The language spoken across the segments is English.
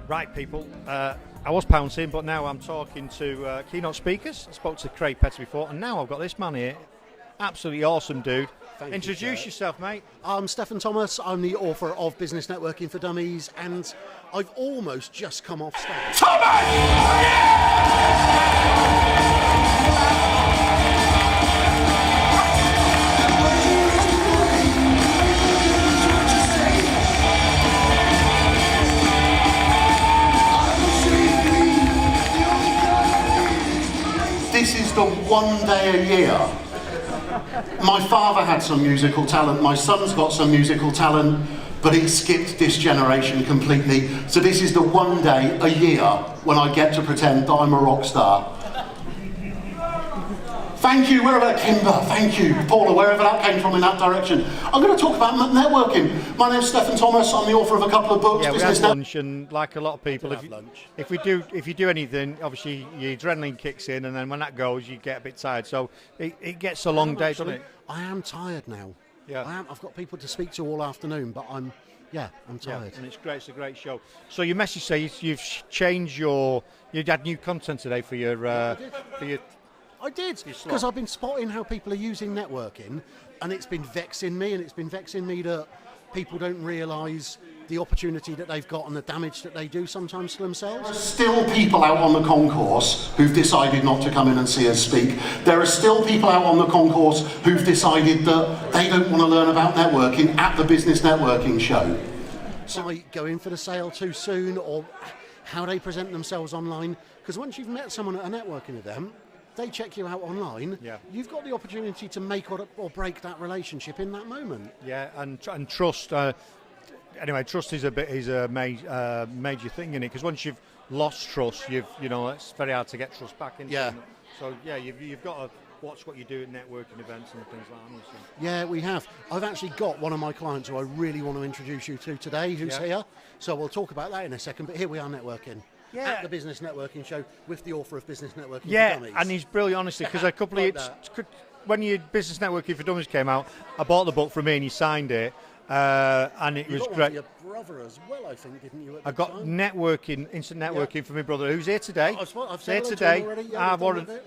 Right, people. I was pouncing, but now I'm talking to keynote speakers. I spoke to Craig Petty before, and now I've got this man here. Absolutely awesome dude. Introduce yourself, mate. I'm Stefan Thomas. I'm the author of Business Networking for Dummies, and I've almost just come off stage. This is the one day a year. My father had some musical talent, my son's got some musical talent, but he skipped this generation completely. So this is the one day a year when I get to pretend that I'm a rock star. Thank you, wherever that Kimber, thank you, Paula, wherever that came from in that direction. I'm going to talk about networking. My name's Stefan Thomas, I'm the author of a couple of books. Yeah, we had lunch, and like a lot of people, if you do anything, obviously your adrenaline kicks in, and then when that goes, you get a bit tired. So it gets a long day, doesn't it? I am tired now. Yeah. I've got people to speak to all afternoon, but I'm tired. Yeah, and it's great. It's a great show. So your message says you've changed you had new content today for your I did, because I've been spotting how people are using networking, and it's been vexing me, that people don't realise the opportunity that they've got and the damage that they do sometimes to themselves. There are still people out on the concourse who've decided not to come in and see us speak. There are still people out on the concourse who've decided that they don't want to learn about networking at the Business Networking show. So I go in for the sale too soon, or how they present themselves online, because once you've met someone at a networking event, they check you out online. Yeah. You've got the opportunity to make or break that relationship in that moment. Yeah, and trust. Anyway, trust is a major thing in it, because once you've lost trust, it's very hard to get trust back into. Yeah. It. So yeah, you've got to watch what you do at networking events and things like that. Yeah, we have. I've actually got one of my clients who I really want to introduce you to today, who's here. So we'll talk about that in a second. But here we are networking. Yeah. At the Business Networking show with the author of Business Networking for Dummies. And he's brilliant, honestly, because a couple of when your Business Networking for Dummies came out, I bought the book from me and he signed it, and it was got great. one for your brother as well, I think, didn't you? I got networking, instant networking for my brother, who's here today. I've here today.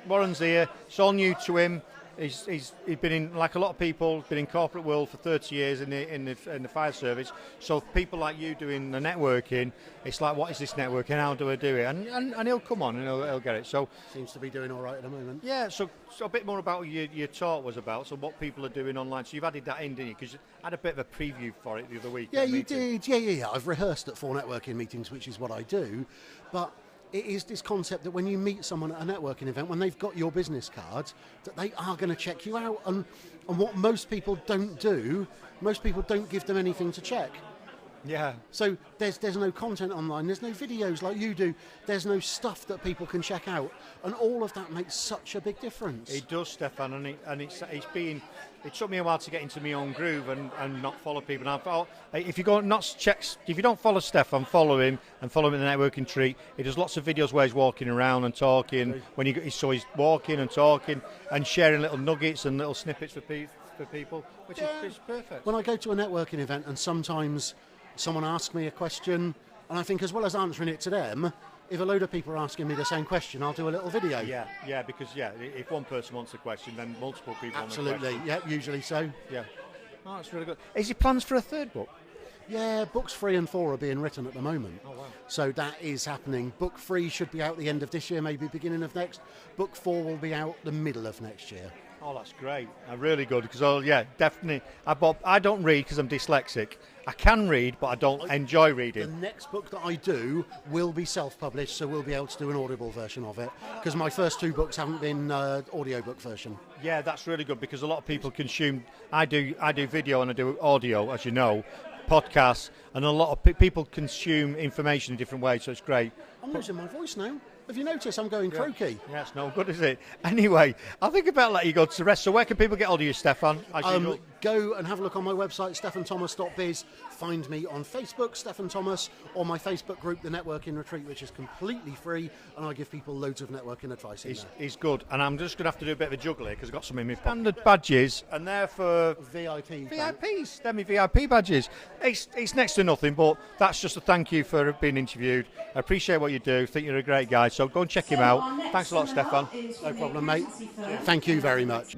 Warren's here. It's all new to him. He's been in, like a lot of people, been in corporate world for 30 years in the fire service. So people like you doing the networking, it's like, what is this networking? How do I do it? And he'll come on and he'll get it. So seems to be doing all right at the moment. Yeah. So a bit more about what your talk was about. So what people are doing online. So you've added that in, didn't you? Because I had a bit of a preview for it the other week. Yeah, you did. Yeah. I've rehearsed at 4 networking meetings, which is what I do, but it is this concept that when you meet someone at a networking event, when they've got your business card, that they are going to check you out. And what most people don't do, most people don't give them anything to check. Yeah. So there's no content online, there's no videos like you do, there's no stuff that people can check out, and all of that makes such a big difference. It does, Stefan, it took me a while to get into my own groove and not follow people. And I thought, if you don't follow Stefan, follow him and follow him in the networking tree. He does lots of videos where he's walking around and talking. So he's walking and talking and sharing little nuggets and little snippets for people, which is perfect. When I go to a networking event and sometimes someone asks me a question, and I think as well as answering it to them, if a load of people are asking me the same question, I'll do a little video. Yeah, because if one person wants a question, then multiple people Absolutely, want a question. yeah, usually so. Yeah. Oh, that's really good. Is there plans for a third book? Yeah, books 3 and 4 are being written at the moment. Oh, wow. So that is happening. Book 3 should be out the end of this year, maybe beginning of next. Book 4 will be out the middle of next year. Oh, that's great. Really good, because definitely. I don't read because I'm dyslexic. I can read, but I don't enjoy reading. The next book that I do will be self-published, so we'll be able to do an audible version of it, because my first 2 books haven't been audiobook version. Yeah, that's really good, because a lot of people consume. I do video and I do audio, as you know, podcasts, and a lot of people consume information in different ways. So it's great. I'm losing my voice now. Have you noticed I'm going croaky? Yeah, it's no good, is it? Anyway, I think about letting you go to rest. So where can people get hold of you, Stefan? go and have a look on my website, stephanthomas.biz. Find me on Facebook, Stefan Thomas, or my Facebook group, The Networking Retreat, which is completely free, and I give people loads of networking advice in there. He's good, and I'm just going to have to do a bit of a juggle here because I've got some in my standard badges, and they're for VIPs, they're my VIP badges. It's next to nothing, but that's just a thank you for being interviewed. I appreciate what you do, think you're a great guy, so go and check him out. Thanks a lot, Stefan. No problem, mate. Thank you very much.